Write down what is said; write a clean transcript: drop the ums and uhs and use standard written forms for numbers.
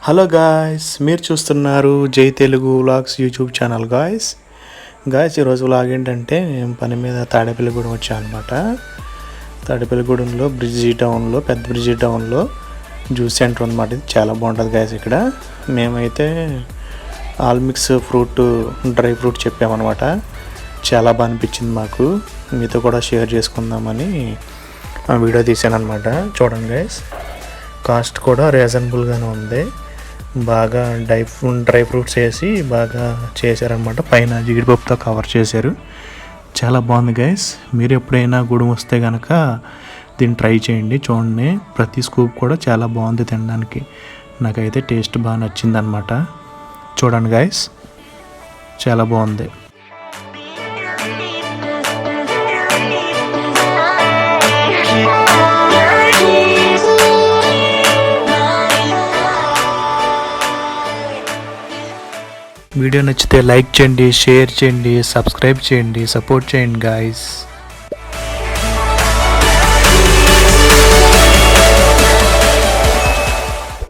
Hello guys, మీరు చూస్తున్నారు జై Telugu vlogs YouTube channel. Guys ఈరోజు వ్లాగ్ ఏంటంటే పని మీద తాడేపల్లిగూడెం వచ్చాను అనమాట. తాడేపల్లిగూడెంలో పెద్ద బ్రిడ్జి టౌన్లో జ్యూస్ సెంటర్ అనమాట. ఇది చాలా బాగుంటుంది గాయ్స్. ఇక్కడ మేమైతే ఆల్ మిక్స్ డ్రై ఫ్రూట్ చెప్పామన్నమాట. చాలా బాగా అనిపించింది మాకు. మీతో కూడా షేర్ చేసుకుందామని వీడియో తీసాను అనమాట. చూడండి గాయ్స్, కాస్ట్ కూడా రీజనబుల్గానే ఉంది. బాగా డ్రై ఫ్రూట్స్ వేసి బాగా చేశారనమాట. పైన జీడిపప్పుతో కవర్ చేశారు. చాలా బాగుంది గైస్. మీరు ఎప్పుడైనా గూడెం వస్తే కనుక దీన్ని ట్రై చేయండి. చూడండి, ప్రతి స్కూప్ కూడా చాలా బాగుంది తినడానికి. నాకైతే టేస్ట్ బాగా నచ్చింది అనమాట. చూడండి గైస్, చాలా బాగుంది. వీడియో నచ్చితే లైక్ చేయండి, షేర్ చేయండి, సబ్స్క్రైబ్ చేయండి, సపోర్ట్ చేయండి గాయ్స్.